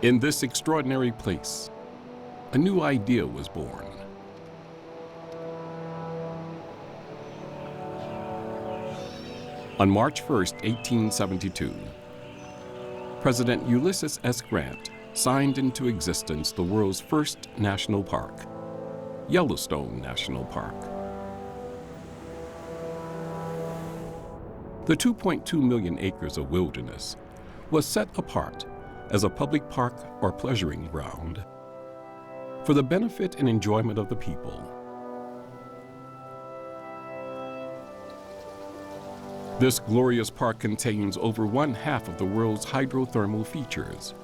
In this extraordinary place, a new idea was born. On March 1, 1872, President Ulysses S. Grant signed into existence the world's first national park, Yellowstone National Park. The 2.2 million acres of wilderness was set apart as a public park or pleasuring ground for the benefit and enjoyment of the people. This glorious park contains over 1/2 of the world's hydrothermal features.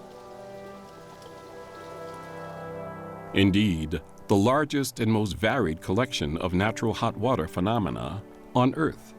Indeed, the largest and most varied collection of natural hot water phenomena on Earth.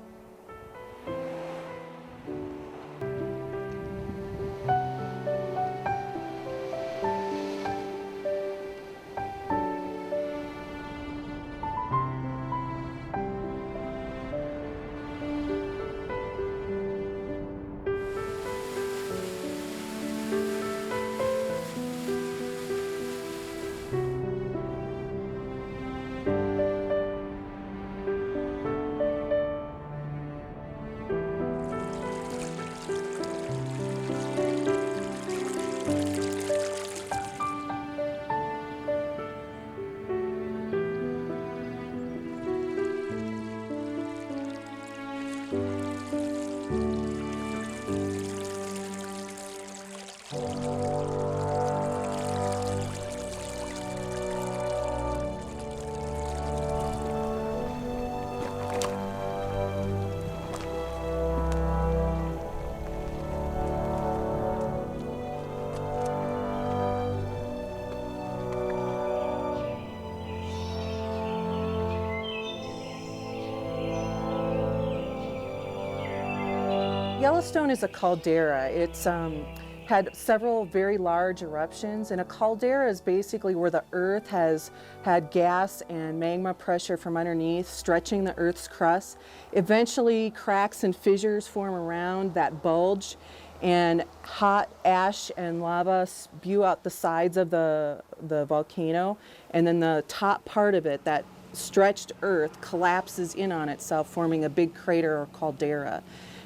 Yellowstone is a caldera. It's had several very large eruptions, and a caldera is basically where the earth has had gas and magma pressure from underneath stretching the earth's crust. Eventually cracks and fissures form around that bulge, and hot ash and lava spew out the sides of the volcano, and then the top part of it, that stretched earth, collapses in on itself, forming a big crater or caldera.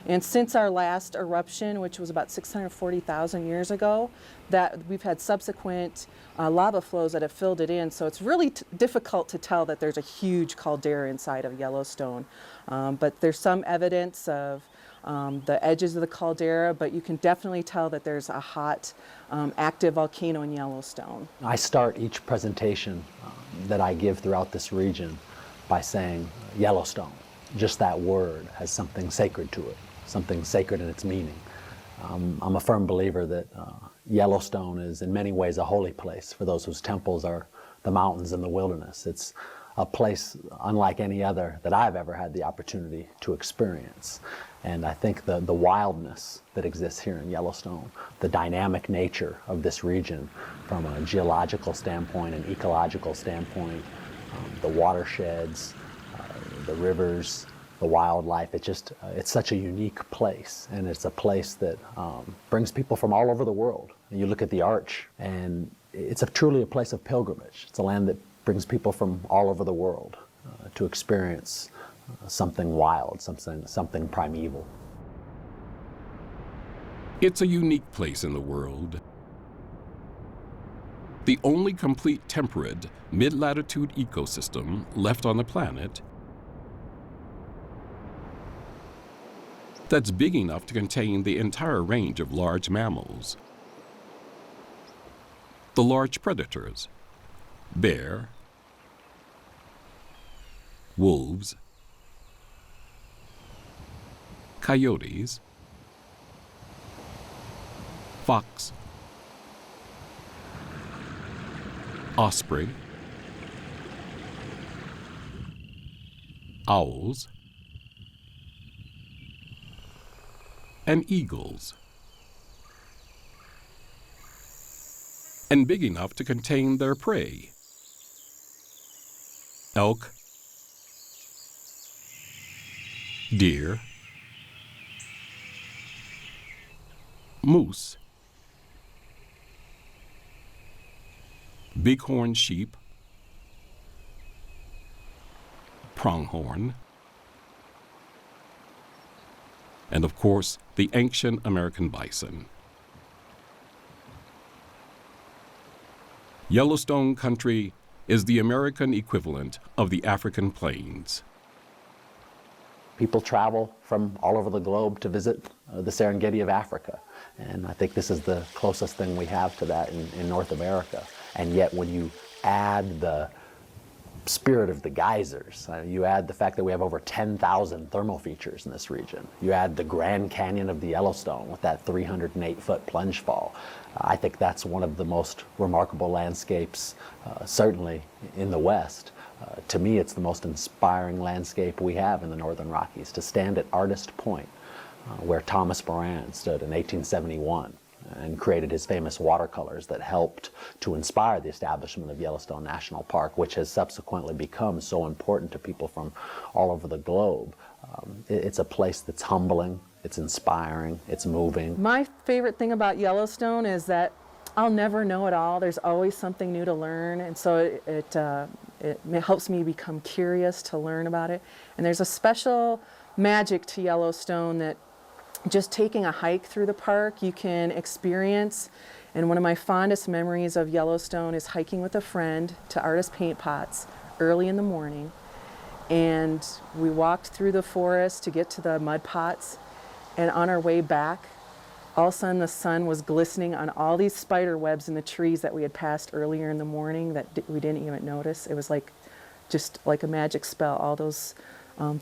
And since our last eruption, which was about 640,000 years ago, that we've had subsequent lava flows that have filled it in. So it's really difficult to tell that there's a huge caldera inside of Yellowstone. But there's some evidence of the edges of the caldera, but you can definitely tell that there's a hot, active volcano in Yellowstone. I start each presentation that I give throughout this region by saying Yellowstone. Just that word has something sacred to it, something sacred in its meaning. I'm a firm believer that Yellowstone is in many ways a holy place for those whose temples are the mountains and the wilderness. It's a place unlike any other that I've ever had the opportunity to experience. And I think the wildness that exists here in Yellowstone, the dynamic nature of this region from a geological standpoint, an ecological standpoint, the watersheds, the rivers, the wildlife, it's such a unique place, and it's a place that brings people from all over the world. And you look at the Arch, and it's truly a place of pilgrimage. It's a land that brings people from all over the world to experience something wild, something primeval. It's a unique place in the world. The only complete temperate mid-latitude ecosystem left on the planet that's big enough to contain the entire range of large mammals. The large predators, bear, wolves, coyotes, fox, osprey, owls, and eagles, and big enough to contain their prey, elk, deer, moose, bighorn sheep, pronghorn, and of course, the ancient American bison. Yellowstone country is the American equivalent of the African plains. People travel from all over the globe to visit the Serengeti of Africa. And I think this is the closest thing we have to that in North America. And yet when you add the spirit of the geysers, you add the fact that we have over 10,000 thermal features in this region, you add the Grand Canyon of the Yellowstone with that 308-foot plunge fall, I think that's one of the most remarkable landscapes, certainly in the West. To me, it's the most inspiring landscape we have in the Northern Rockies, to stand at Artist Point, where Thomas Moran stood in 1871 and created his famous watercolors that helped to inspire the establishment of Yellowstone National Park, which has subsequently become so important to people from all over the globe. It's a place that's humbling, it's inspiring, it's moving. My favorite thing about Yellowstone is that I'll never know it all. There's always something new to learn, and so it helps me become curious to learn about it. And there's a special magic to Yellowstone that just taking a hike through the park you can experience. And one of my fondest memories of Yellowstone is hiking with a friend to Artist Paint Pots early in the morning. And we walked through the forest to get to the mud pots, and on our way back, all of a sudden the sun was glistening on all these spider webs in the trees that we had passed earlier in the morning that we didn't even notice. It was like just like a magic spell. All those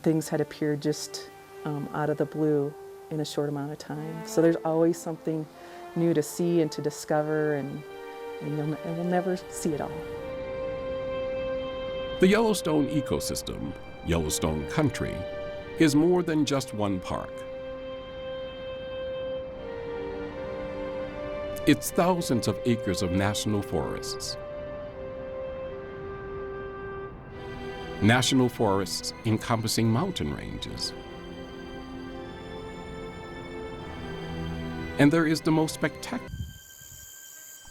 things had appeared just out of the blue in a short amount of time. So there's always something new to see and to discover, and we'll never see it all. The Yellowstone ecosystem, Yellowstone country, is more than just one park. It's thousands of acres of national forests. National forests encompassing mountain ranges. And there is the most spectacular,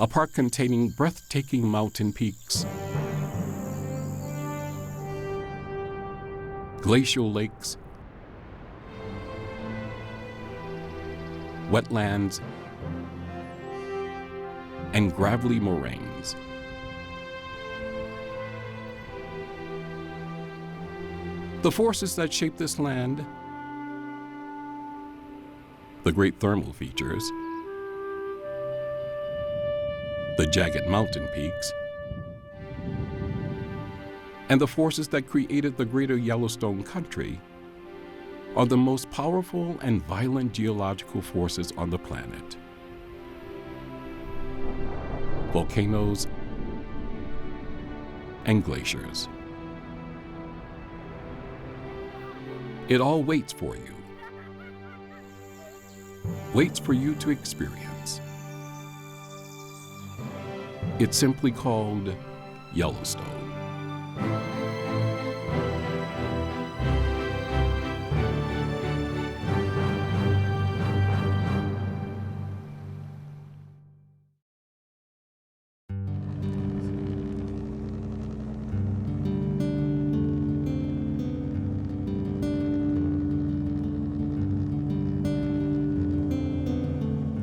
a park containing breathtaking mountain peaks, glacial lakes, wetlands, and gravelly moraines. The forces that shape this land, the great thermal features, the jagged mountain peaks, and the forces that created the greater Yellowstone country are the most powerful and violent geological forces on the planet. Volcanoes and glaciers. It all waits for you. Waits for you to experience. It's simply called Yellowstone.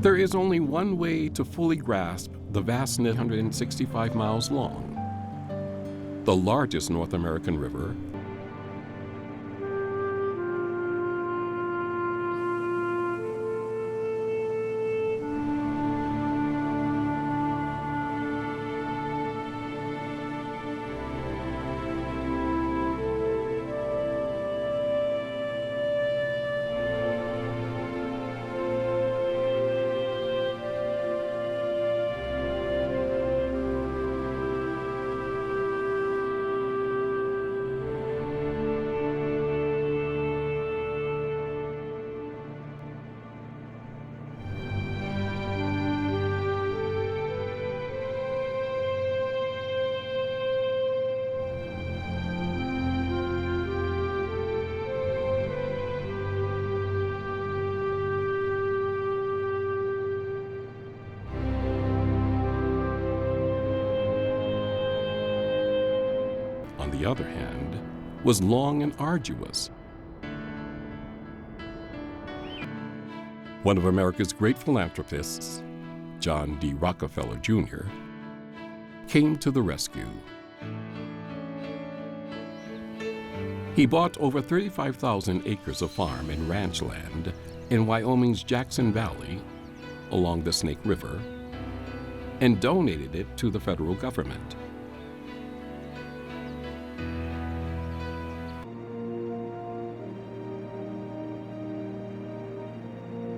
There is only one way to fully grasp the vastness 165 miles long, the largest North American river, on the other hand, was long and arduous. One of America's great philanthropists, John D. Rockefeller Jr., came to the rescue. He bought over 35,000 acres of farm and ranch land in Wyoming's Jackson Valley along the Snake River and donated it to the federal government.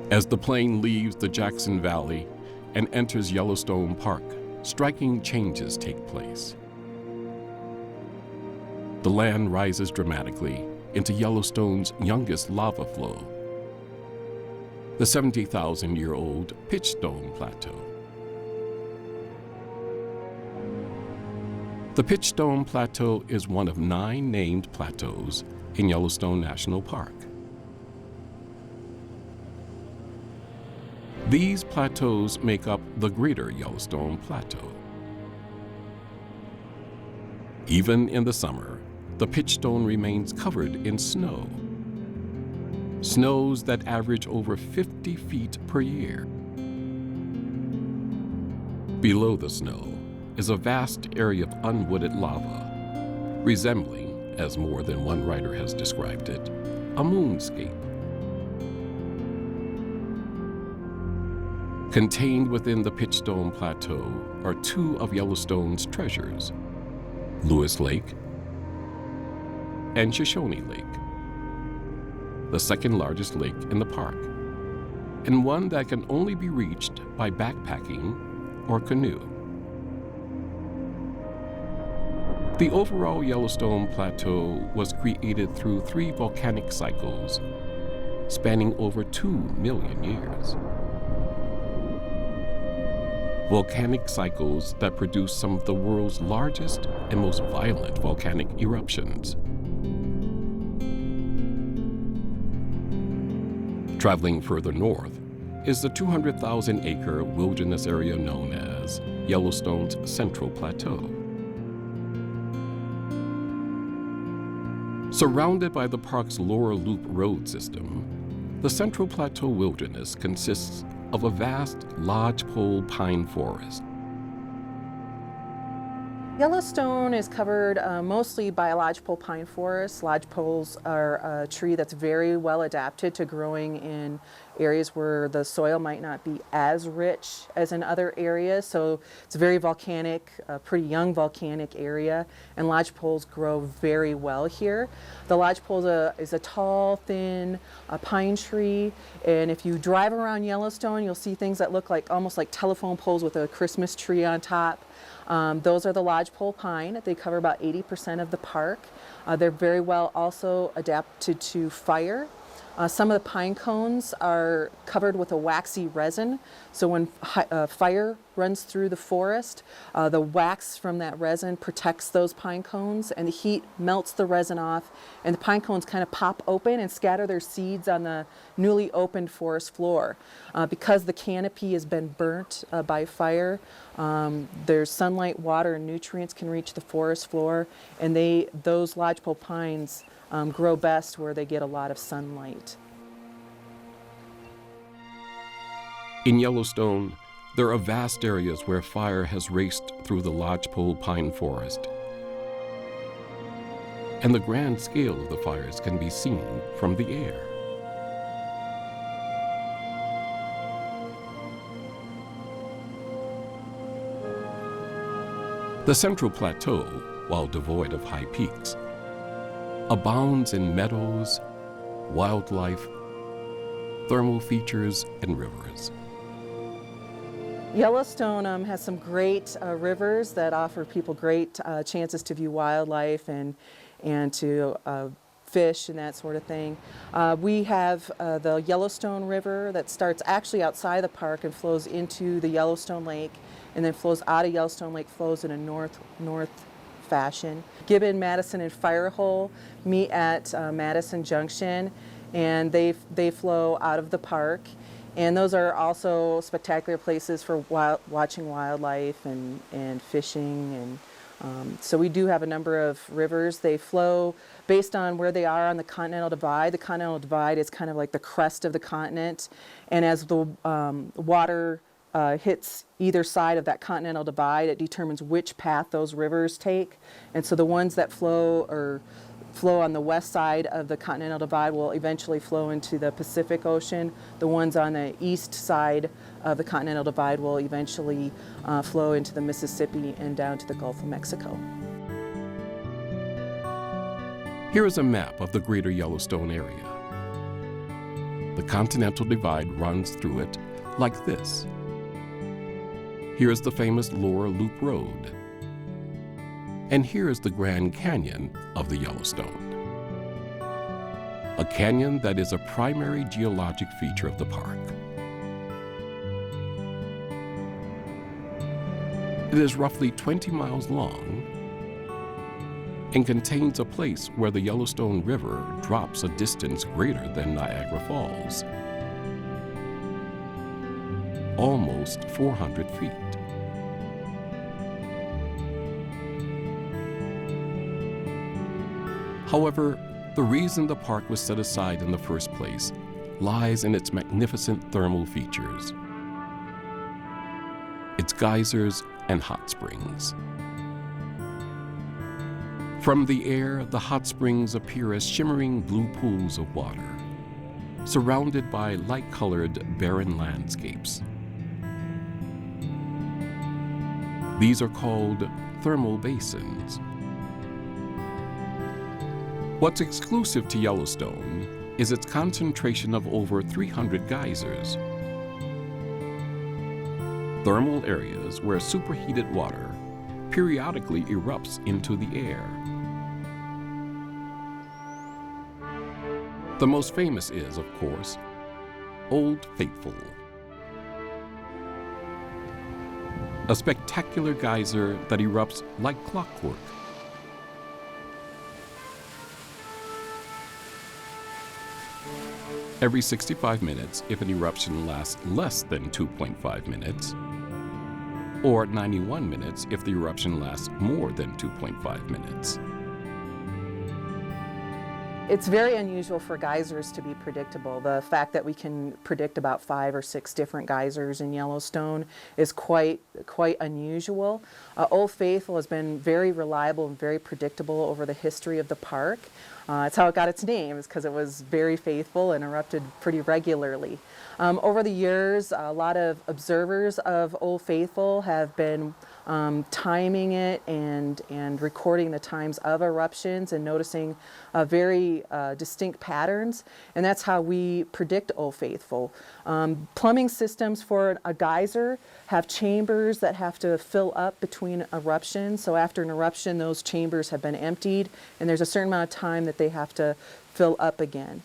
As the plane leaves the Jackson Valley and enters Yellowstone Park, striking changes take place. The land rises dramatically into Yellowstone's youngest lava flow, the 70,000-year-old Pitchstone Plateau. The Pitchstone Plateau is one of 9 named plateaus in Yellowstone National Park. These plateaus make up the Greater Yellowstone Plateau. Even in the summer, the Pitchstone remains covered in snow. Snows that average over 50 feet per year. Below the snow is a vast area of unwooded lava, resembling, as more than one writer has described it, a moonscape. Contained within the Pitchstone Plateau are 2 of Yellowstone's treasures, Lewis Lake and Shoshone Lake, the second largest lake in the park, and one that can only be reached by backpacking or canoe. The overall Yellowstone Plateau was created through 3 volcanic cycles spanning over 2 million years. Volcanic cycles that produce some of the world's largest and most violent volcanic eruptions. Traveling further north is the 200,000-acre wilderness area known as Yellowstone's Central Plateau. Surrounded by the park's Laurel Loop road system, the Central Plateau Wilderness consists of a vast lodgepole pine forest. Yellowstone is covered mostly by a lodgepole pine forest. Lodgepoles are a tree that's very well adapted to growing in areas where the soil might not be as rich as in other areas. So it's a very volcanic, pretty young volcanic area, and lodgepoles grow very well here. The lodgepole is a tall, thin pine tree, and if you drive around Yellowstone, you'll see things that look like almost like telephone poles with a Christmas tree on top. Those are the lodgepole pine. They cover about 80% of the park. They're very well also adapted to fire. Some of the pine cones are covered with a waxy resin, so when fire runs through the forest, the wax from that resin protects those pine cones, and the heat melts the resin off, and the pine cones kind of pop open and scatter their seeds on the newly opened forest floor. Because the canopy has been burnt by fire, there's sunlight, water, and nutrients can reach the forest floor, and those lodgepole pines grow best where they get a lot of sunlight. In Yellowstone, there are vast areas where fire has raced through the lodgepole pine forest, and the grand scale of the fires can be seen from the air. The Central Plateau, while devoid of high peaks, abounds in meadows, wildlife, thermal features, and rivers. Yellowstone has some great rivers that offer people great chances to view wildlife and to fish and that sort of thing. We have the Yellowstone River that starts actually outside the park and flows into the Yellowstone Lake, and then flows out of Yellowstone Lake, flows in a north fashion. Gibbon, Madison, and Firehole meet at Madison Junction, and they flow out of the park. And those are also spectacular places for watching wildlife and fishing So we do have a number of rivers. They flow based on where they are on the Continental Divide. The Continental Divide is kind of like the crest of the continent, and as the water hits either side of that Continental Divide, it determines which path those rivers take. And so the ones that flow on the west side of the Continental Divide will eventually flow into the Pacific Ocean. The ones on the east side of the Continental Divide will eventually flow into the Mississippi and down to the Gulf of Mexico. Here is a map of the greater Yellowstone area. The Continental Divide runs through it like this. Here is the famous Lower Loop Road. And here is the Grand Canyon of the Yellowstone. A canyon that is a primary geologic feature of the park. It is roughly 20 miles long and contains a place where the Yellowstone River drops a distance greater than Niagara Falls, almost 400 feet. However, the reason the park was set aside in the first place lies in its magnificent thermal features, its geysers and hot springs. From the air, the hot springs appear as shimmering blue pools of water, surrounded by light-colored barren landscapes. These are called thermal basins. What's exclusive to Yellowstone is its concentration of over 300 geysers, thermal areas where superheated water periodically erupts into the air. The most famous is, of course, Old Faithful, a spectacular geyser that erupts like clockwork. Every 65 minutes if an eruption lasts less than 2.5 minutes, or 91 minutes if the eruption lasts more than 2.5 minutes. It's very unusual for geysers to be predictable. The fact that we can predict about 5 or 6 different geysers in Yellowstone is quite unusual. Old Faithful has been very reliable and very predictable over the history of the park. It's how it got its name, is because it was very faithful and erupted pretty regularly. Over the years, a lot of observers of Old Faithful have been timing it and recording the times of eruptions and noticing very distinct patterns, and that's how we predict Old Faithful. Plumbing systems for a geyser have chambers that have to fill up between eruptions, so after an eruption those chambers have been emptied and there's a certain amount of time that they have to fill up again.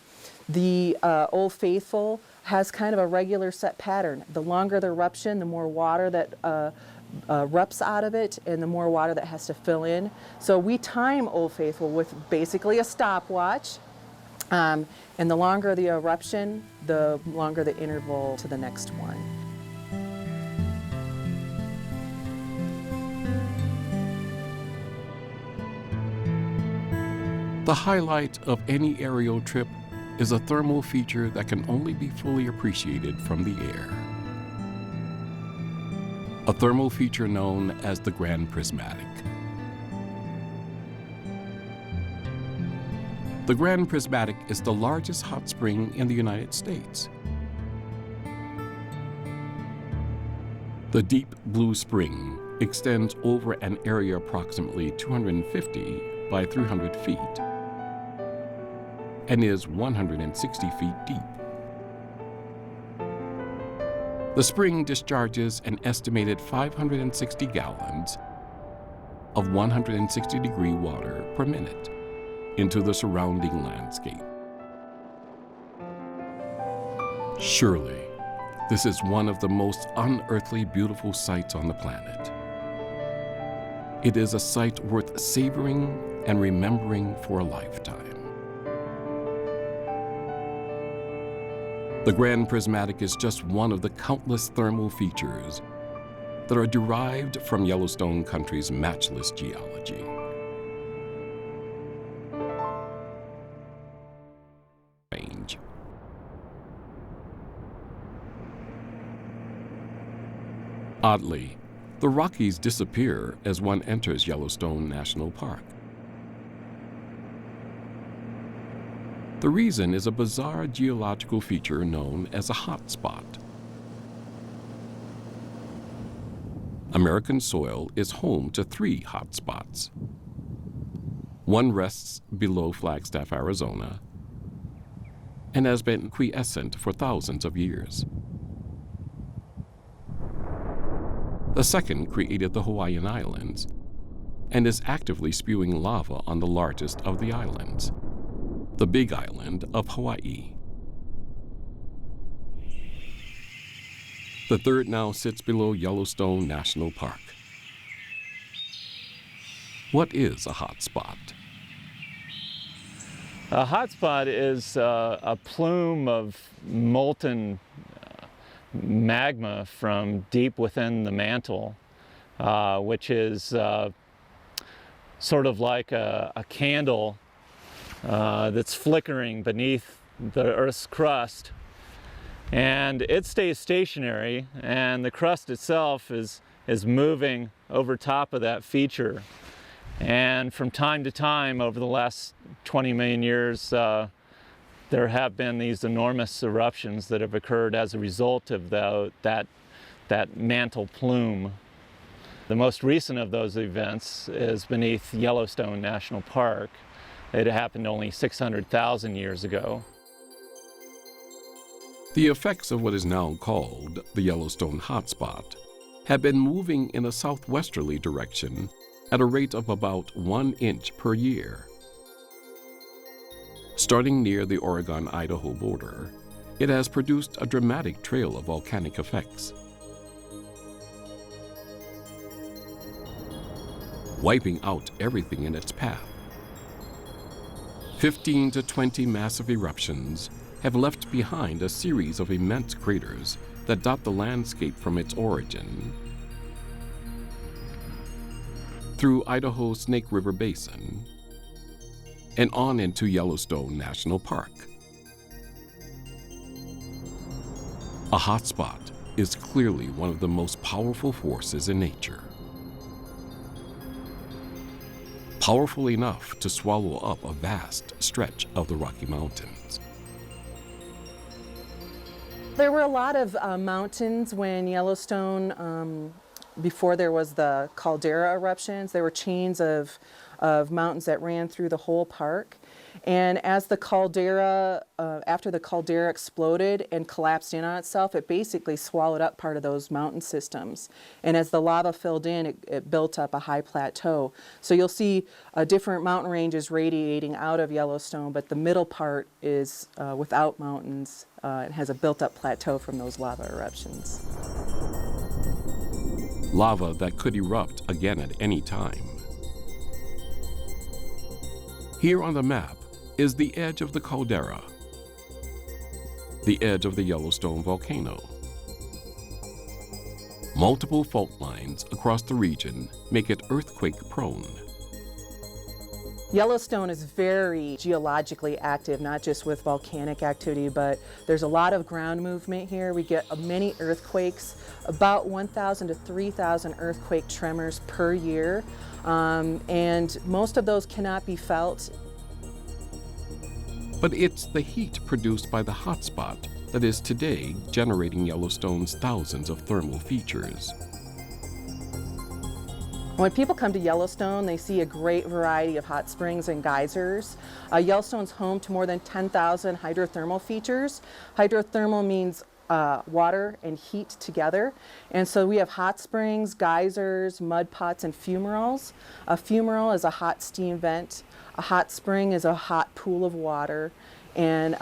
The Old Faithful has kind of a regular set pattern. The longer the eruption, the more water that erupts out of it and the more water that has to fill in. So we time Old Faithful with basically a stopwatch, and the longer the eruption, the longer the interval to the next one. The highlight of any aerial trip is a thermal feature that can only be fully appreciated from the air. A thermal feature known as the Grand Prismatic. The Grand Prismatic is the largest hot spring in the United States. The deep blue spring extends over an area approximately 250 by 300 feet and is 160 feet deep. The spring discharges an estimated 560 gallons of 160-degree water per minute into the surrounding landscape. Surely, this is one of the most unearthly beautiful sights on the planet. It is a sight worth savoring and remembering for a lifetime. The Grand Prismatic is just one of the countless thermal features that are derived from Yellowstone Country's matchless geology. Range. Oddly, the Rockies disappear as one enters Yellowstone National Park. The reason is a bizarre geological feature known as a hot spot. American soil is home to 3 hot spots. One rests below Flagstaff, Arizona, and has been quiescent for thousands of years. The second created the Hawaiian Islands and is actively spewing lava on the largest of the islands, the Big Island of Hawaii. The third now sits below Yellowstone National Park. What is a hot spot? A hotspot is a plume of molten magma from deep within the mantle, which is sort of like a candle that's flickering beneath the Earth's crust. And it stays stationary, and the crust itself is moving over top of that feature. And from time to time, over the last 20 million years, there have been these enormous eruptions that have occurred as a result of that mantle plume. The most recent of those events is beneath Yellowstone National Park. It happened only 600,000 years ago. The effects of what is now called the Yellowstone hotspot have been moving in a southwesterly direction at a rate of about 1 inch per year. Starting near the Oregon-Idaho border, it has produced a dramatic trail of volcanic effects, wiping out everything in its path. 15 to 20 massive eruptions have left behind a series of immense craters that dot the landscape from its origin through Idaho's Snake River Basin and on into Yellowstone National Park. A hotspot is clearly one of the most powerful forces in nature. Powerful enough to swallow up a vast stretch of the Rocky Mountains. There were a lot of mountains when Yellowstone, before there was the caldera eruptions. There were chains of mountains that ran through the whole park. And as the caldera, after the caldera exploded and collapsed in on itself, it basically swallowed up part of those mountain systems. And as the lava filled in, it built up a high plateau. So you'll see different mountain ranges radiating out of Yellowstone, but the middle part is without mountains. It has a built-up plateau from those lava eruptions. Lava that could erupt again at any time. Here on the map is the edge of the caldera, the edge of the Yellowstone volcano. Multiple fault lines across the region make it earthquake-prone. Yellowstone is very geologically active, not just with volcanic activity, but there's a lot of ground movement here. We get many earthquakes, about 1,000 to 3,000 earthquake tremors per year, and most of those cannot be felt. But it's the heat produced by the hotspot that is today generating Yellowstone's thousands of thermal features. When people come to Yellowstone, they see a great variety of hot springs and geysers. Yellowstone's home to more than 10,000 hydrothermal features. Hydrothermal means water and heat together. And so we have hot springs, geysers, mud pots, and fumaroles. A fumarole is a hot steam vent. A hot spring is a hot pool of water. And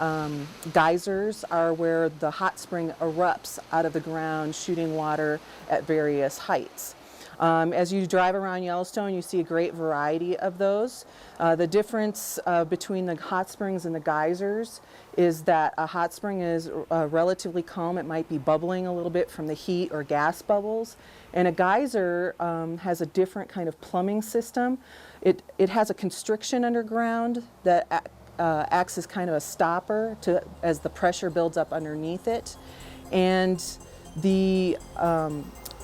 geysers are where the hot spring erupts out of the ground, shooting water at various heights. As you drive around Yellowstone, you see a great variety of those. The difference between the hot springs and the geysers is that a hot spring is relatively calm. It might be bubbling a little bit from the heat or gas bubbles. And a geyser has a different kind of plumbing system. It has a constriction underground that acts as kind of a stopper as the pressure builds up underneath it. And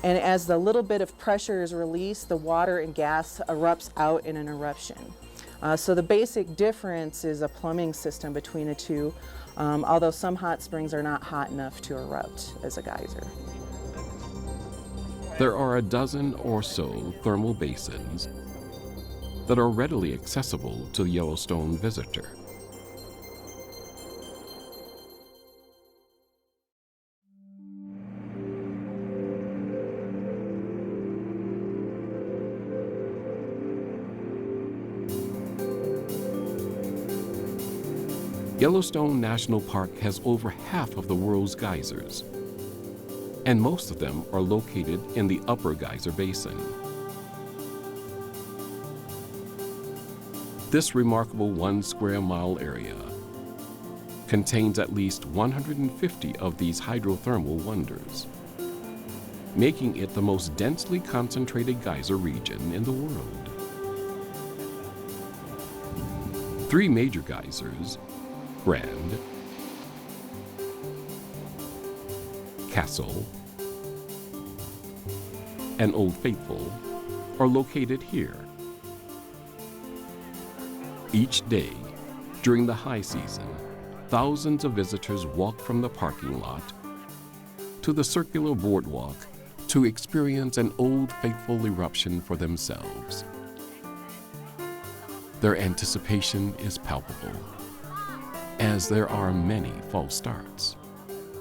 as the little bit of pressure is released, the water and gas erupts out in an eruption. So the basic difference is a plumbing system between the two, although some hot springs are not hot enough to erupt as a geyser. There are a dozen or so thermal basins that are readily accessible to the Yellowstone visitor. Yellowstone National Park has over half of the world's geysers, and most of them are located in the upper geyser basin. This remarkable 1 square mile area contains at least 150 of these hydrothermal wonders, making it the most densely concentrated geyser region in the world. 3 major geysers, Grand, Castle, and Old Faithful, are located here. Each day, during the high season, thousands of visitors walk from the parking lot to the circular boardwalk to experience an Old Faithful eruption for themselves. Their anticipation is palpable, as there are many false starts.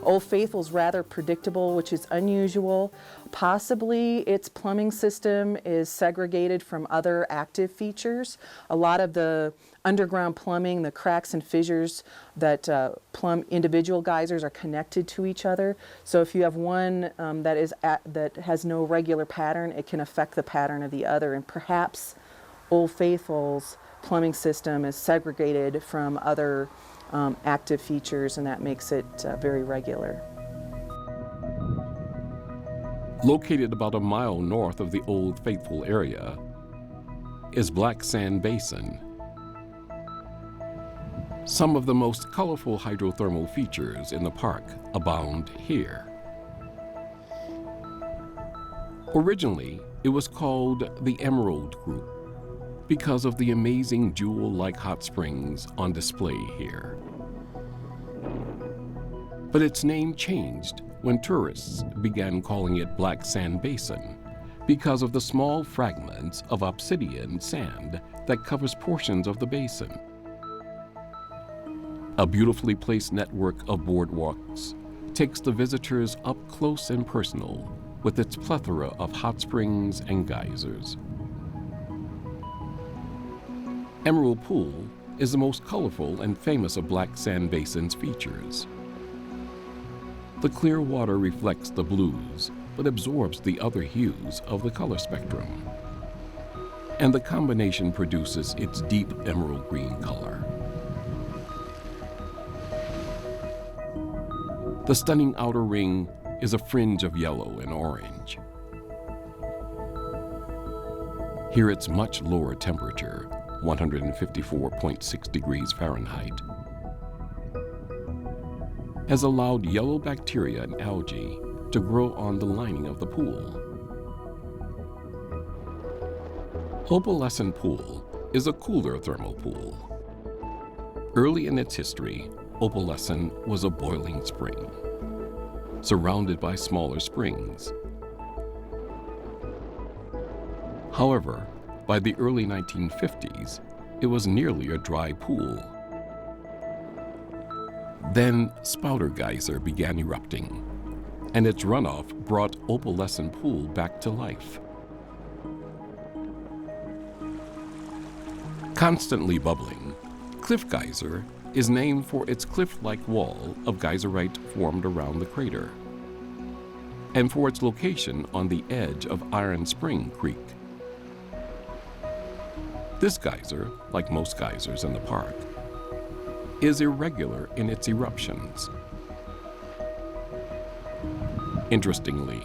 Old Faithful's rather predictable, which is unusual. Possibly its plumbing system is segregated from other active features. A lot of the underground plumbing, the cracks and fissures that plumb individual geysers are connected to each other. So if you have one that has no regular pattern, it can affect the pattern of the other. And perhaps Old Faithful's plumbing system is segregated from other active features, and that makes it very regular. Located about a mile north of the Old Faithful area is Black Sand Basin. Some of the most colorful hydrothermal features in the park abound here. Originally, it was called the Emerald Group because of the amazing jewel-like hot springs on display here. But its name changed when tourists began calling it Black Sand Basin because of the small fragments of obsidian sand that covers portions of the basin. A beautifully placed network of boardwalks takes the visitors up close and personal with its plethora of hot springs and geysers. Emerald Pool is the most colorful and famous of Black Sand Basin's features. The clear water reflects the blues, but absorbs the other hues of the color spectrum. And the combination produces its deep emerald green color. The stunning outer ring is a fringe of yellow and orange. Here it's much lower temperature, 154.6 degrees Fahrenheit, has allowed yellow bacteria and algae to grow on the lining of the pool. Opalescent Pool is a cooler thermal pool. Early in its history, Opalescent was a boiling spring, surrounded by smaller springs. However, by the early 1950s, it was nearly a dry pool. Then Spouter Geyser began erupting, and its runoff brought Opalescent Pool back to life. Constantly bubbling, Cliff Geyser is named for its cliff-like wall of geyserite formed around the crater. and for its location on the edge of Iron Spring Creek. This geyser, like most geysers in the park, is irregular in its eruptions. Interestingly,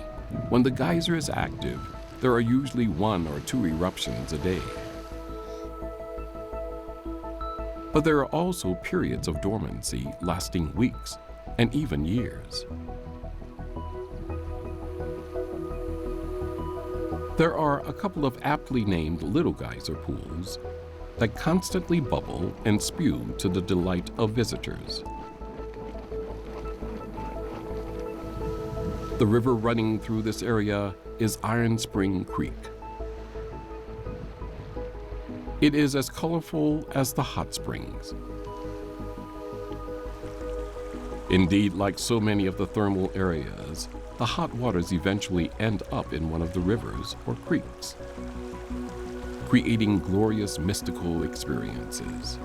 when the geyser is active, there are usually 1 or 2 eruptions a day. But there are also periods of dormancy lasting weeks and even years. There are a couple of aptly named little geyser pools that constantly bubble and spew to the delight of visitors. The river running through this area is Iron Spring Creek. It is as colorful as the hot springs. Indeed, like so many of the thermal areas, the hot waters eventually end up in one of the rivers or creeks, creating glorious mystical experiences.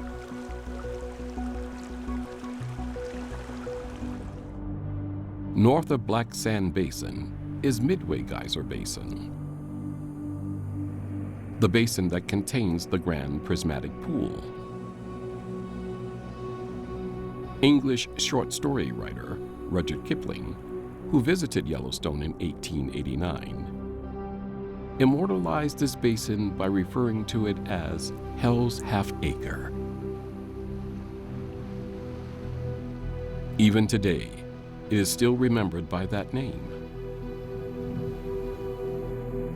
North of Black Sand Basin is Midway Geyser Basin, the basin that contains the Grand Prismatic Pool. English short story writer Rudyard Kipling, who visited Yellowstone in 1889, immortalized this basin by referring to it as Hell's Half Acre. Even today, it is still remembered by that name.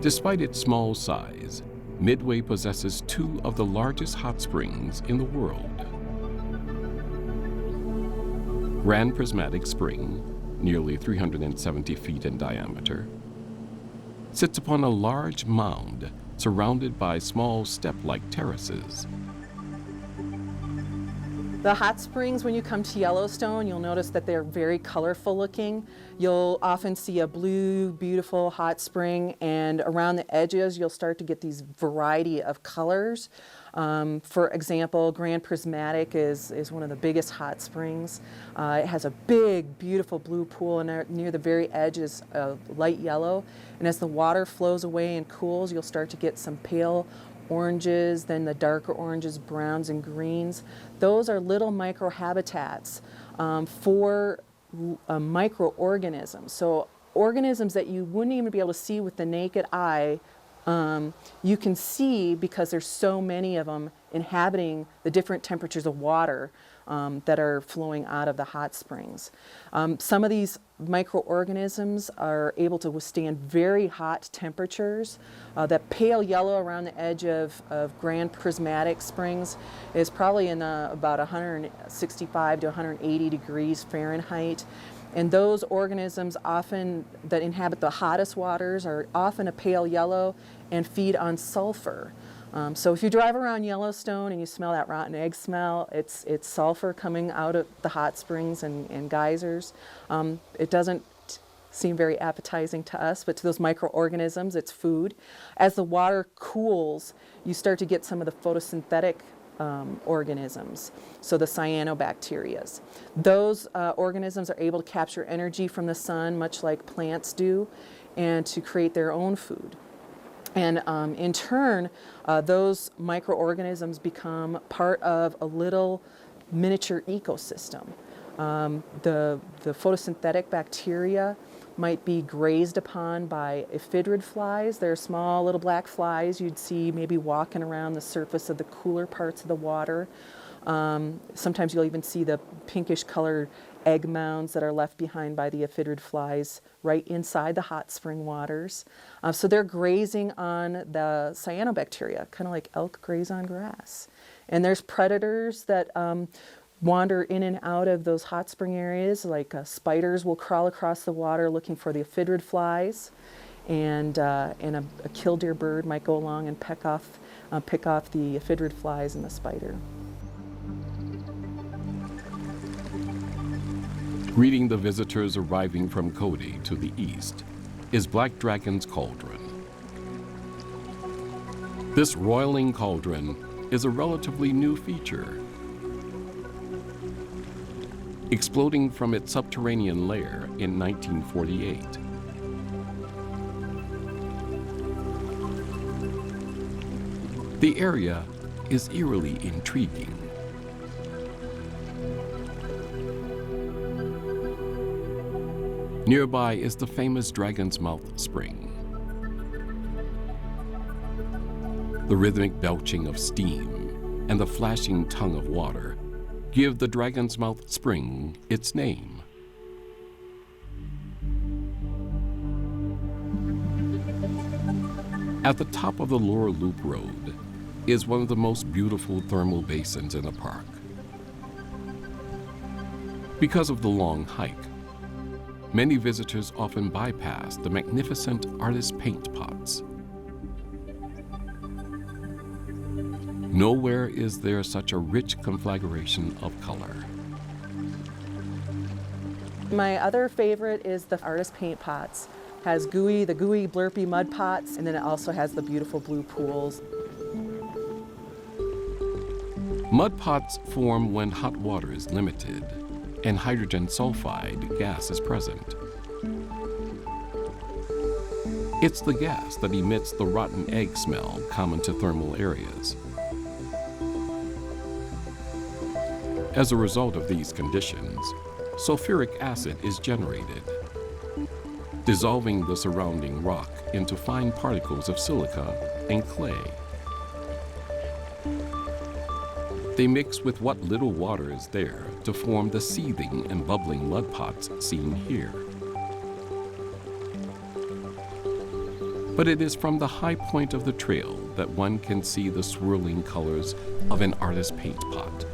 Despite its small size, Midway possesses 2 of the largest hot springs in the world. Grand Prismatic Spring, nearly 370 feet in diameter, sits upon a large mound surrounded by small step-like terraces. The hot springs, when you come to Yellowstone, you'll notice that they're very colorful looking. You'll often see a blue, beautiful hot spring, and around the edges, you'll start to get these variety of colors. For example, Grand Prismatic is one of the biggest hot springs. It has a big, beautiful blue pool, and near the very edge is light yellow. And as the water flows away and cools, you'll start to get some pale oranges, then the darker oranges, browns, and greens. Those are little microhabitats for microorganisms. So organisms that you wouldn't even be able to see with the naked eye, you can see because there's so many of them inhabiting the different temperatures of water that are flowing out of the hot springs. Some of these microorganisms are able to withstand very hot temperatures. That pale yellow around the edge of Grand Prismatic Springs is probably in about 165 to 180 degrees Fahrenheit. And those organisms often that inhabit the hottest waters are often a pale yellow and feed on sulfur. So if you drive around Yellowstone and you smell that rotten egg smell, it's sulfur coming out of the hot springs and geysers. It doesn't seem very appetizing to us, but to those microorganisms, it's food. As the water cools, you start to get some of the photosynthetic organisms, so the cyanobacteria. Those organisms are able to capture energy from the sun, much like plants do, and to create their own food. And in turn, those microorganisms become part of a little miniature ecosystem. The photosynthetic bacteria might be grazed upon by ephedrid flies. They're small little black flies you'd see maybe walking around the surface of the cooler parts of the water. Sometimes you'll even see the pinkish colored egg mounds that are left behind by the ephedrid flies right inside the hot spring waters. So they're grazing on the cyanobacteria, kind of like elk graze on grass. And there's predators that wander in and out of those hot spring areas, like spiders will crawl across the water looking for the ephedrid flies, and a killdeer bird might go along and pick off the ephedrid flies and the spider. Greeting the visitors arriving from Cody to the east is Black Dragon's Cauldron. This roiling cauldron is a relatively new feature. Exploding from its subterranean lair in 1948, The area is eerily intriguing. Nearby is the famous Dragon's Mouth Spring. The rhythmic belching of steam and the flashing tongue of water give the Dragon's Mouth Spring its name. At the top of the Lower Loop Road is one of the most beautiful thermal basins in the park. Because of the long hike, many visitors often bypass the magnificent artist paint pots. Nowhere is there such a rich conflagration of color. My other favorite is the artist paint pots. Has the gooey blurpy mud pots, and then it also has the beautiful blue pools. Mud pots form when hot water is limited and hydrogen sulfide gas is present. It's the gas that emits the rotten egg smell common to thermal areas. As a result of these conditions, sulfuric acid is generated, dissolving the surrounding rock into fine particles of silica and clay. They mix with what little water is there to form the seething and bubbling mud pots seen here. But it is from the high point of the trail that one can see the swirling colors of an artist paint pot.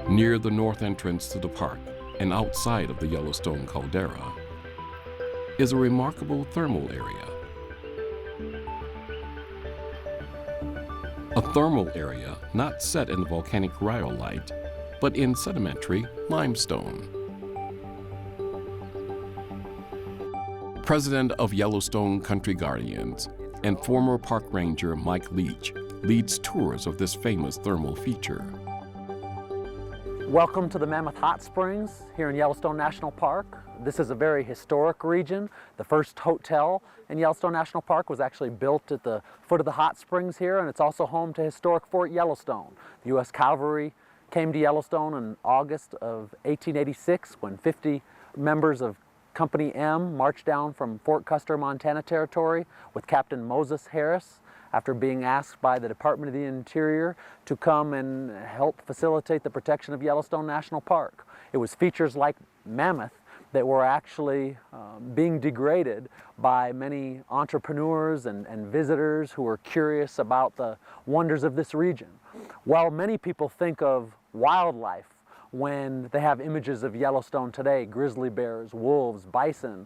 Near the north entrance to the park and outside of the Yellowstone caldera is a remarkable thermal area. A thermal area not set in volcanic rhyolite, but in sedimentary limestone. President of Yellowstone Country Guardians and former park ranger Mike Leach leads tours of this famous thermal feature. Welcome to the Mammoth Hot Springs here in Yellowstone National Park. This is a very historic region. The first hotel in Yellowstone National Park was actually built at the foot of the hot springs here, and it's also home to historic Fort Yellowstone. The U.S. Cavalry came to Yellowstone in August of 1886 when 50 members of Company M marched down from Fort Custer, Montana Territory with Captain Moses Harris, after being asked by the Department of the Interior to come and help facilitate the protection of Yellowstone National Park. It was features like mammoth that were actually being degraded by many entrepreneurs and visitors who were curious about the wonders of this region. While many people think of wildlife when they have images of Yellowstone today, grizzly bears, wolves, bison,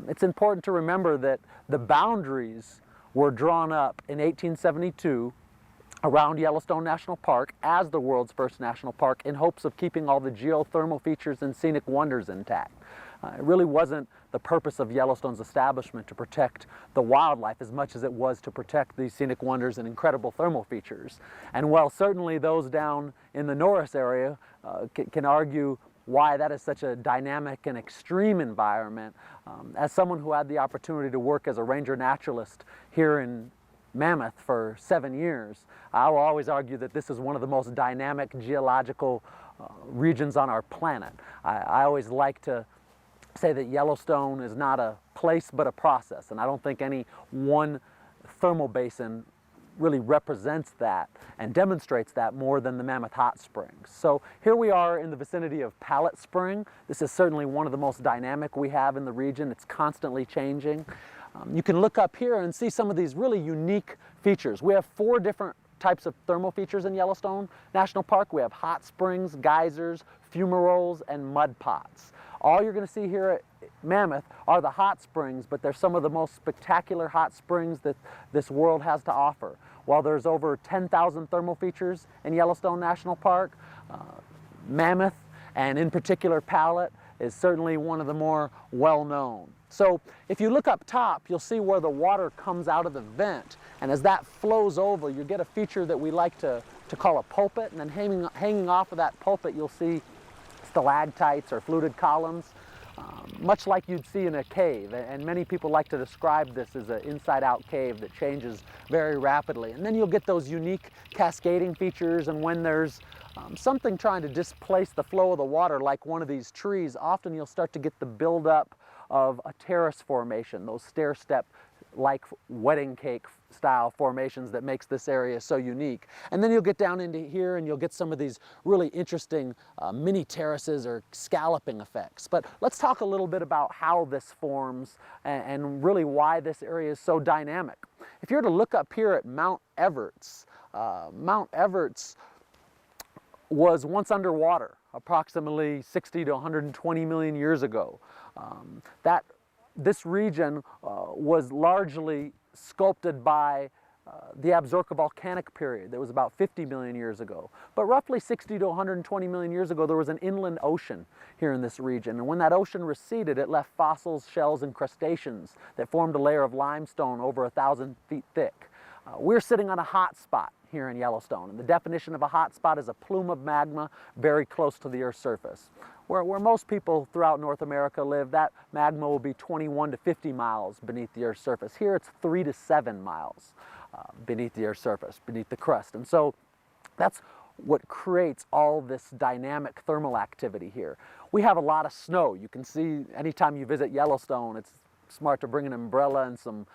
it's important to remember that the boundaries were drawn up in 1872 around Yellowstone National Park as the world's first national park in hopes of keeping all the geothermal features and scenic wonders intact. It really wasn't the purpose of Yellowstone's establishment to protect the wildlife as much as it was to protect these scenic wonders and incredible thermal features. And while certainly those down in the Norris area can argue why that is such a dynamic and extreme environment, as someone who had the opportunity to work as a ranger naturalist here in Mammoth for 7 years, I will always argue that this is one of the most dynamic geological regions on our planet. I always like to say that Yellowstone is not a place but a process, and I don't think any one thermal basin really represents that and demonstrates that more than the Mammoth Hot Springs. So here we are in the vicinity of Pallet Spring. This is certainly one of the most dynamic we have in the region. It's constantly changing. You can look up here and see some of these really unique features. We have 4 different types of thermal features in Yellowstone National Park. We have hot springs, geysers, fumaroles, and mud pots. All you're going to see here at Mammoth are the hot springs, but they're some of the most spectacular hot springs that this world has to offer. While there's over 10,000 thermal features in Yellowstone National Park, Mammoth, and in particular Palette, is certainly one of the more well-known. So if you look up top, you'll see where the water comes out of the vent, and as that flows over, you get a feature that we like to call a pulpit, and then hanging off of that pulpit, you'll see stalactites or fluted columns, much like you'd see in a cave. And many people like to describe this as an inside-out cave that changes very rapidly. And then you'll get those unique cascading features, and when there's something trying to displace the flow of the water, like one of these trees, often you'll start to get the buildup of a terrace formation, those stair-step like wedding cake style formations that makes this area so unique. And then you'll get down into here and you'll get some of these really interesting mini terraces or scalloping effects. But let's talk a little bit about how this forms and really why this area is so dynamic. If you were to look up here at Mount Everts was once underwater, approximately 60 to 120 million years ago. This region was largely sculpted by the Absaroka volcanic period that was about 50 million years ago. But roughly 60 to 120 million years ago, there was an inland ocean here in this region. And when that ocean receded, it left fossils, shells, and crustaceans that formed a layer of limestone over 1,000 feet thick. We're sitting on a hot spot here in Yellowstone, and the definition of a hot spot is a plume of magma very close to the Earth's surface. Where most people throughout North America live, that magma will be 21 to 50 miles beneath the Earth's surface. Here it's 3 to 7 miles beneath the Earth's surface, beneath the crust. And so that's what creates all this dynamic thermal activity here. We have a lot of snow. You can see anytime you visit Yellowstone, it's smart to bring an umbrella and some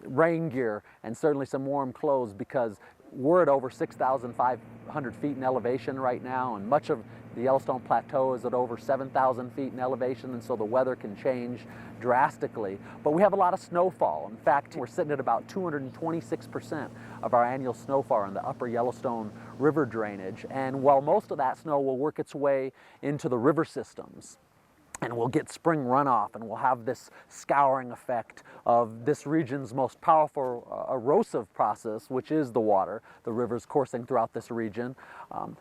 rain gear and certainly some warm clothes, because we're at over 6,500 feet in elevation right now, and much of the Yellowstone Plateau is at over 7,000 feet in elevation, and so the weather can change drastically. But we have a lot of snowfall. In fact, we're sitting at about 226% of our annual snowfall in the upper Yellowstone River drainage. And while most of that snow will work its way into the river systems, and we'll get spring runoff, and we'll have this scouring effect of this region's most powerful erosive process, which is the water, the rivers coursing throughout this region.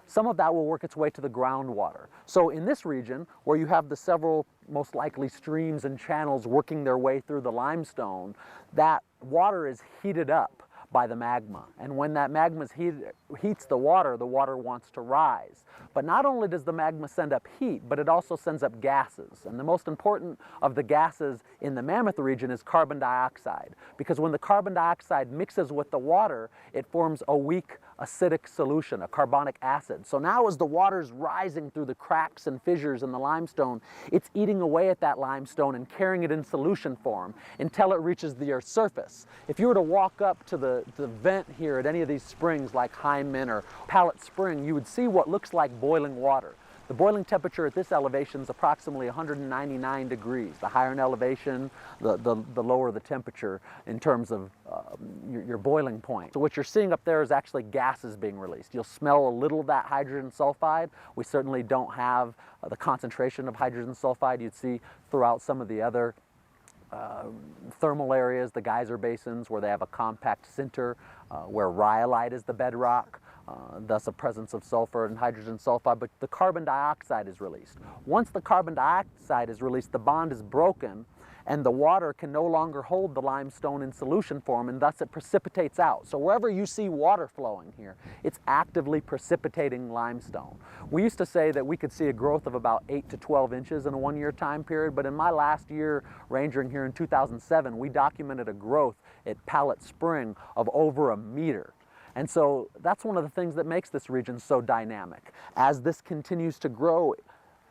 Some of that will work its way to the groundwater. So in this region, where you have the several most likely streams and channels working their way through the limestone, that water is heated up by the magma. And when that magma heats the water wants to rise. But not only does the magma send up heat, but it also sends up gases. And the most important of the gases in the Mammoth region is carbon dioxide. Because when the carbon dioxide mixes with the water, it forms a weak acidic solution, a carbonic acid. So now as the water's rising through the cracks and fissures in the limestone, it's eating away at that limestone and carrying it in solution form until it reaches the Earth's surface. If you were to walk up to the vent here at any of these springs like Hyman or Palette Spring, you would see what looks like boiling water. The boiling temperature at this elevation is approximately 199 degrees. The higher in elevation, the lower the temperature in terms of your boiling point. So what you're seeing up there is actually gases being released. You'll smell a little of that hydrogen sulfide. We certainly don't have the concentration of hydrogen sulfide you'd see throughout some of the other thermal areas, the geyser basins, where they have a compact center, where rhyolite is the bedrock. Thus a presence of sulfur and hydrogen sulfide, but the carbon dioxide is released. Once the carbon dioxide is released, the bond is broken, and the water can no longer hold the limestone in solution form, and thus it precipitates out. So wherever you see water flowing here, it's actively precipitating limestone. We used to say that we could see a growth of about 8 to 12 inches in a one-year time period, but in my last year rangering here in 2007, we documented a growth at Palette Spring of over a meter. And so that's one of the things that makes this region so dynamic. As this continues to grow,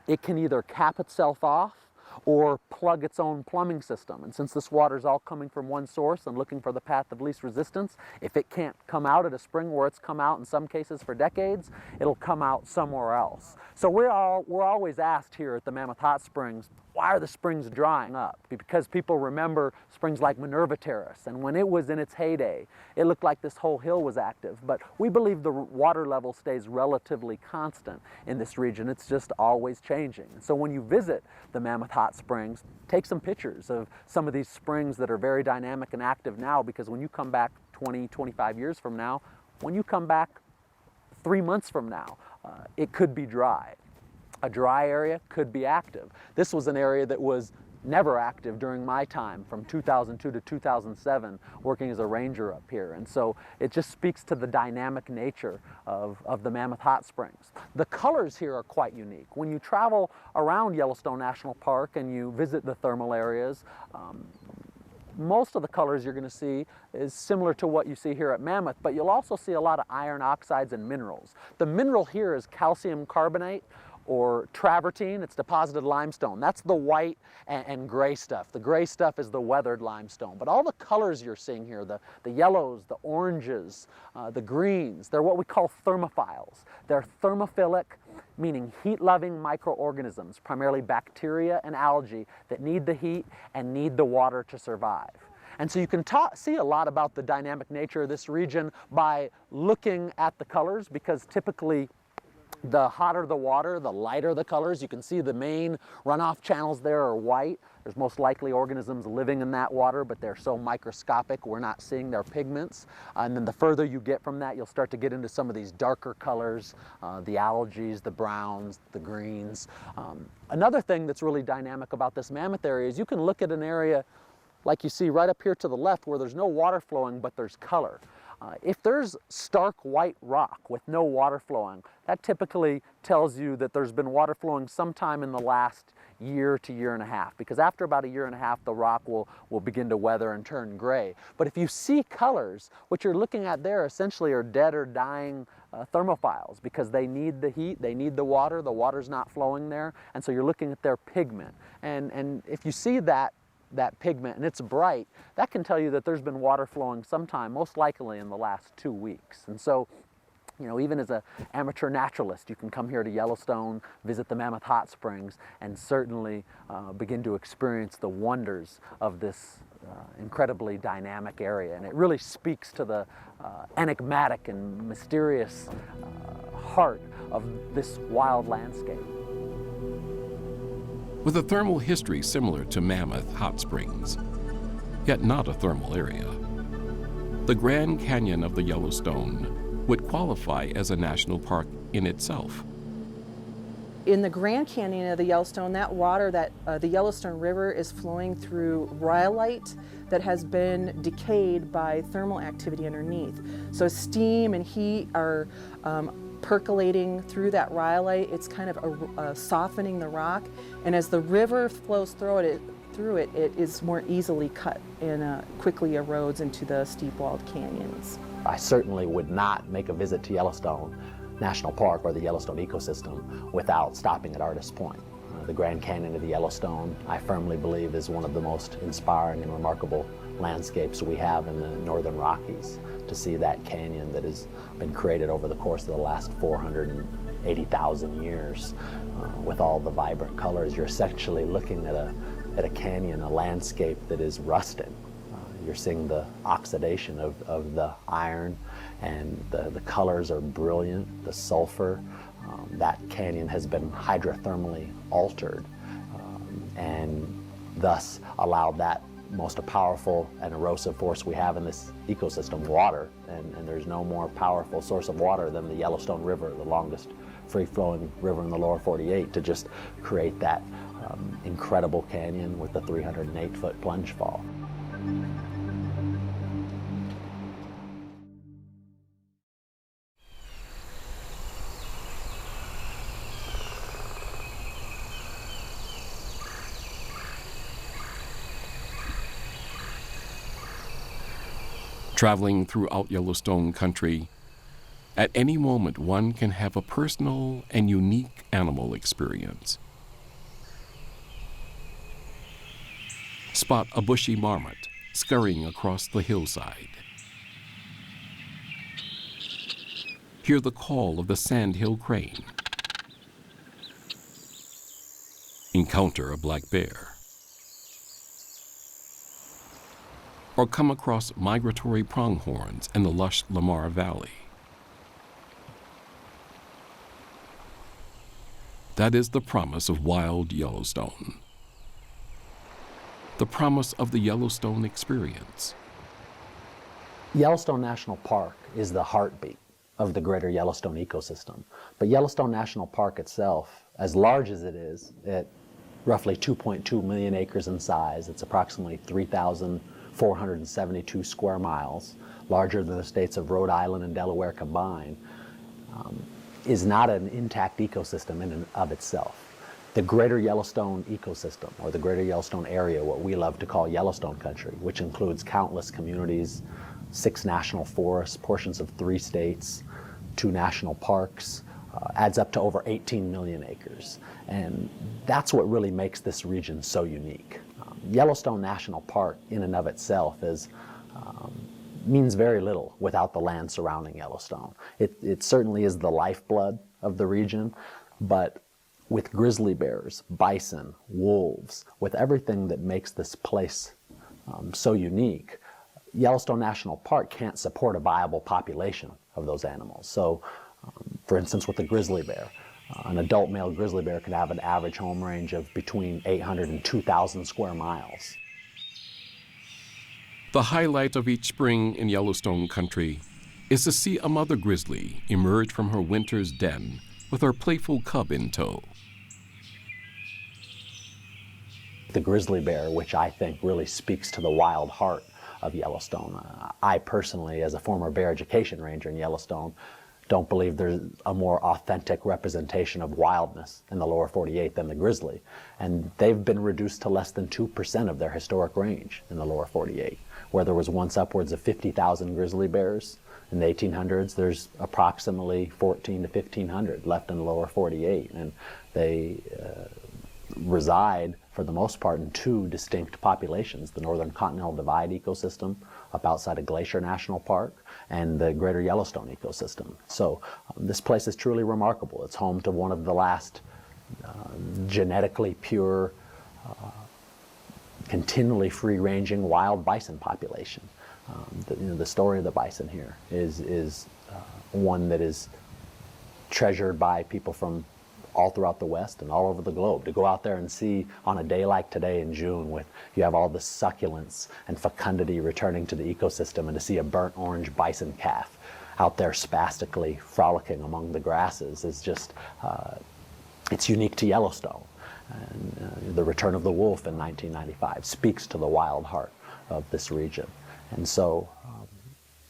it can either cap itself off or plug its own plumbing system. And since this water is all coming from one source and looking for the path of least resistance, if it can't come out at a spring where it's come out in some cases for decades, it'll come out somewhere else. So we're always asked here at the Mammoth Hot Springs, Why are the springs drying up? Because people remember springs like Minerva Terrace, and when it was in its heyday, it looked like this whole hill was active. But we believe the water level stays relatively constant in this region. It's just always changing. So when you visit the Mammoth Hot Springs, take some pictures of some of these springs that are very dynamic and active now, because when you come back 20, 25 years from now, when you come back 3 months from now, it could be dry. A dry area could be active. This was an area that was never active during my time from 2002 to 2007 working as a ranger up here. And so it just speaks to the dynamic nature of the Mammoth Hot Springs. The colors here are quite unique. When you travel around Yellowstone National Park and you visit the thermal areas, most of the colors you're going to see is similar to what you see here at Mammoth, but you'll also see a lot of iron oxides and minerals. The mineral here is calcium carbonate, or travertine. It's deposited limestone. That's the white and gray stuff. The gray stuff is the weathered limestone. But all the colors you're seeing here, the yellows, the oranges, the greens, they're what we call thermophiles. They're thermophilic, meaning heat-loving microorganisms, primarily bacteria and algae, that need the heat and need the water to survive. And so you can see a lot about the dynamic nature of this region by looking at the colors, because typically the hotter the water, the lighter the colors. You can see the main runoff channels there are white. There's most likely organisms living in that water, but they're so microscopic we're not seeing their pigments. And then the further you get from that, you'll start to get into some of these darker colors, the algae, the browns, the greens. Another thing that's really dynamic about this Mammoth area is you can look at an area like you see right up here to the left where there's no water flowing, but there's color. If there's stark white rock with no water flowing, that typically tells you that there's been water flowing sometime in the last year to year and a half, because after about a year and a half, the rock will begin to weather and turn gray. But if you see colors, what you're looking at there essentially are dead or dying thermophiles, because they need the heat, they need the water's not flowing there, and so you're looking at their pigment. And if you see that pigment and it's bright, that can tell you that there's been water flowing sometime, most likely in the last 2 weeks. And so, you know, even as an amateur naturalist, you can come here to Yellowstone, visit the Mammoth Hot Springs, and certainly begin to experience the wonders of this incredibly dynamic area. And it really speaks to the enigmatic and mysterious heart of this wild landscape. With a thermal history similar to Mammoth Hot Springs, yet not a thermal area, the Grand Canyon of the Yellowstone would qualify as a national park in itself. In the Grand Canyon of the Yellowstone, that water, the Yellowstone River, is flowing through rhyolite that has been decayed by thermal activity underneath. So steam and heat are percolating through that rhyolite. It's kind of softening the rock, and as the river flows through it, it is more easily cut and quickly erodes into the steep-walled canyons. I certainly would not make a visit to Yellowstone National Park or the Yellowstone ecosystem without stopping at Artist's Point. The Grand Canyon of the Yellowstone, I firmly believe, is one of the most inspiring and remarkable landscapes we have in the northern Rockies. To see that canyon that has been created over the course of the last 480,000 years with all the vibrant colors, you're essentially looking at a canyon, a landscape that is rusting. You're seeing the oxidation of the iron, and the colors are brilliant, the sulfur. That canyon has been hydrothermally altered and thus allowed that most powerful and erosive force we have in this ecosystem, water, and there's no more powerful source of water than the Yellowstone River, the longest free-flowing river in the lower 48, to just create that incredible canyon with the 308-foot plunge fall. Traveling throughout Yellowstone country, at any moment one can have a personal and unique animal experience. Spot a bushy marmot scurrying across the hillside. Hear the call of the sandhill crane. encounter a black bear, or come across migratory pronghorns in the lush Lamar Valley. That is the promise of wild Yellowstone. The promise of the Yellowstone experience. Yellowstone National Park is the heartbeat of the greater Yellowstone ecosystem. But Yellowstone National Park itself, as large as it is, at roughly 2.2 million acres in size, it's approximately 3,472 square miles, larger than the states of Rhode Island and Delaware combined, is not an intact ecosystem in and of itself. The greater Yellowstone ecosystem, or the greater Yellowstone area, what we love to call Yellowstone country, which includes countless communities, 6 national forests, portions of 3 states, 2 national parks, adds up to over 18 million acres. And that's what really makes this region so unique. Yellowstone National Park in and of itself means very little without the land surrounding Yellowstone. It certainly is the lifeblood of the region, but with grizzly bears, bison, wolves, with everything that makes this place so unique, Yellowstone National Park can't support a viable population of those animals. So, for instance, with the grizzly bear, an adult male grizzly bear could have an average home range of between 800 and 2,000 square miles. The highlight of each spring in Yellowstone country is to see a mother grizzly emerge from her winter's den with her playful cub in tow. The grizzly bear, which I think really speaks to the wild heart of Yellowstone. I personally, as a former bear education ranger in Yellowstone, don't believe there's a more authentic representation of wildness in the lower 48 than the grizzly. And they've been reduced to less than 2% of their historic range in the lower 48. Where there was once upwards of 50,000 grizzly bears in the 1800s, there's approximately 14 to 1,500 left in the lower 48. And they reside, for the most part, in 2 distinct populations: the Northern Continental Divide ecosystem up outside of Glacier National Park and the greater Yellowstone ecosystem. So this place is truly remarkable. It's home to one of the last genetically pure, continually free-ranging wild bison population. The story of the bison here is one that is treasured by people from all throughout the West and all over the globe. To go out there and see on a day like today in June, with you have all the succulence and fecundity returning to the ecosystem, and to see a burnt orange bison calf out there spastically frolicking among the grasses is just, it's unique to Yellowstone. And the return of the wolf in 1995 speaks to the wild heart of this region. And so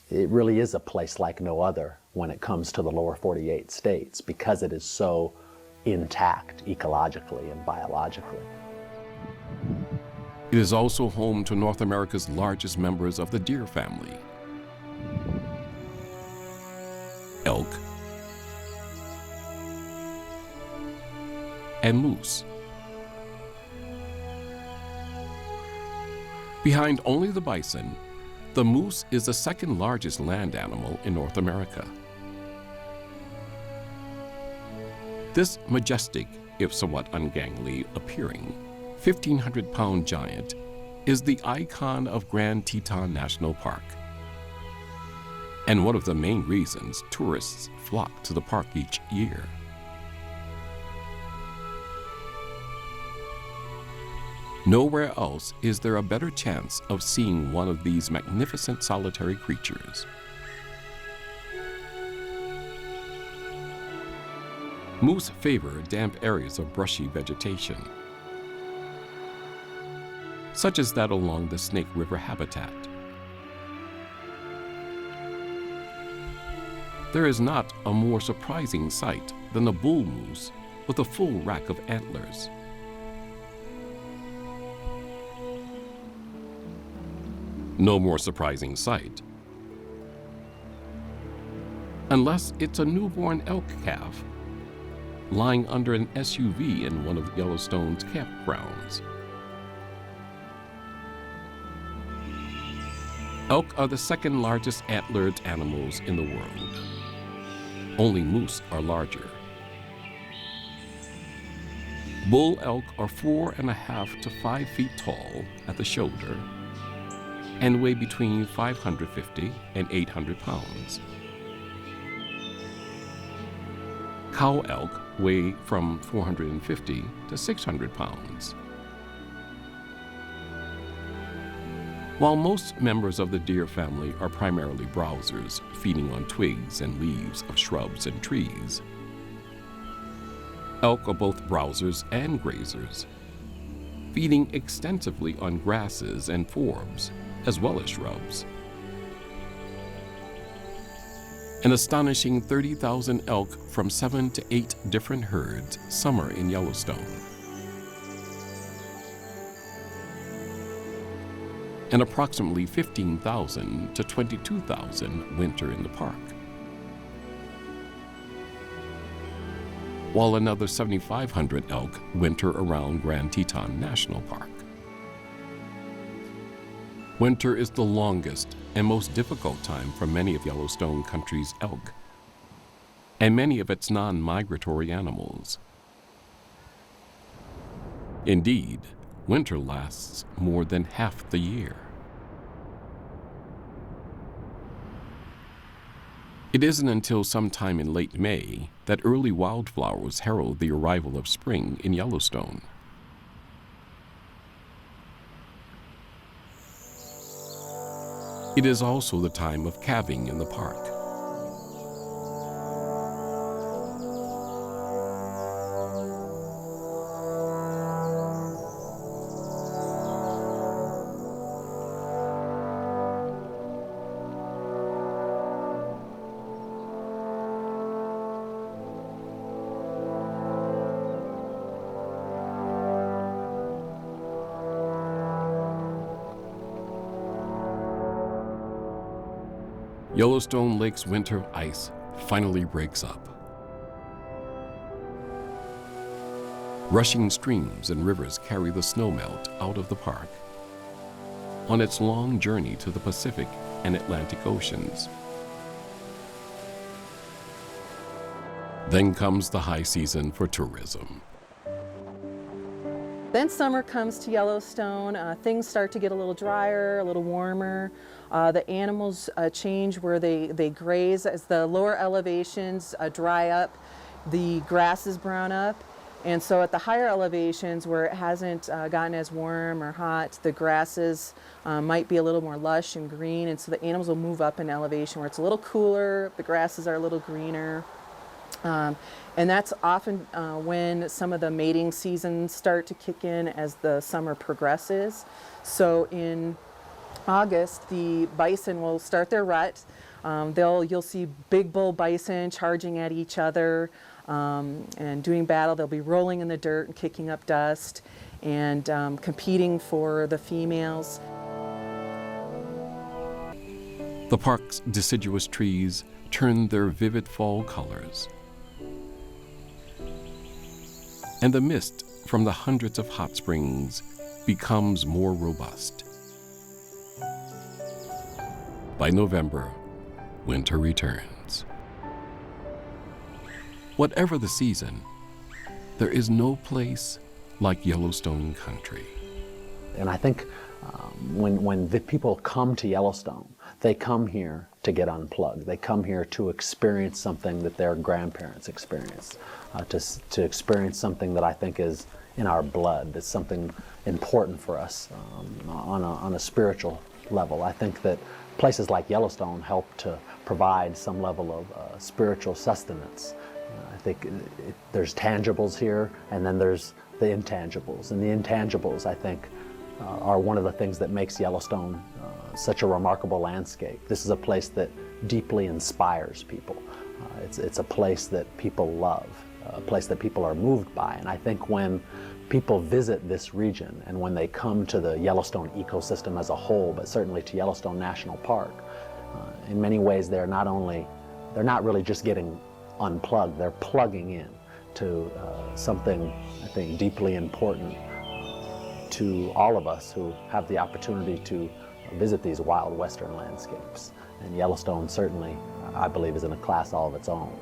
it really is a place like no other when it comes to the lower 48 states, because it is so intact ecologically and biologically. It is also home to North America's largest members of the deer family: elk and moose. Behind only the bison, the moose is the second largest land animal in North America. This majestic, if somewhat ungainly appearing, 1,500-pound giant is the icon of Grand Teton National Park, and one of the main reasons tourists flock to the park each year. Nowhere else is there a better chance of seeing one of these magnificent solitary creatures. Moose favor damp areas of brushy vegetation, such as that along the Snake River habitat. There is not a more surprising sight than a bull moose with a full rack of antlers. No more surprising sight, unless it's a newborn elk calf lying under an SUV in one of Yellowstone's campgrounds. Elk are the second largest antlered animals in the world. Only moose are larger. Bull elk are 4.5 to 5 feet tall at the shoulder and weigh between 550 and 800 pounds. Cow elk weigh from 450 to 600 pounds. While most members of the deer family are primarily browsers, feeding on twigs and leaves of shrubs and trees, elk are both browsers and grazers, feeding extensively on grasses and forbs, as well as shrubs. An astonishing 30,000 elk from 7 to 8 different herds summer in Yellowstone, and approximately 15,000 to 22,000 winter in the park, while another 7,500 elk winter around Grand Teton National Park. Winter is the longest and most difficult time for many of Yellowstone Country's elk and many of its non-migratory animals. Indeed, winter lasts more than half the year. It isn't until sometime in late May that early wildflowers herald the arrival of spring in Yellowstone. It is also the time of calving in the park. Yellowstone Lake's winter ice finally breaks up. Rushing streams and rivers carry the snowmelt out of the park on its long journey to the Pacific and Atlantic Oceans. Then comes the high season for tourism. Then summer comes to Yellowstone. Things start to get a little drier, a little warmer. The animals change where they graze. As the lower elevations dry up, the grasses brown up. And so at the higher elevations where it hasn't gotten as warm or hot, the grasses might be a little more lush and green. And so the animals will move up in elevation where it's a little cooler, the grasses are a little greener. And that's often when some of the mating seasons start to kick in as the summer progresses. So in August, the bison will start their rut. You'll see big bull bison charging at each other and doing battle. They'll be rolling in the dirt and kicking up dust and competing for the females. The park's deciduous trees turn their vivid fall colors, and the mist from the hundreds of hot springs becomes more robust. By November, winter returns. Whatever the season, there is no place like Yellowstone Country. And I think when the people come to Yellowstone, they come here to get unplugged. They come here to experience something that their grandparents experienced, to experience something that I think is in our blood, that's something important for us on a spiritual level. I think that places like Yellowstone help to provide some level of spiritual sustenance. I think there's tangibles here, and then there's the intangibles. And the intangibles, I think, are one of the things that makes Yellowstone such a remarkable landscape. This is a place that deeply inspires people. It's a place that people love, a place that people are moved by. And I think when people visit this region and when they come to the Yellowstone ecosystem as a whole, but certainly to Yellowstone National Park, in many ways they're not really just getting unplugged, they're plugging in to something, I think, deeply important to all of us who have the opportunity to visit these wild western landscapes. And Yellowstone certainly, I believe, is in a class all of its own.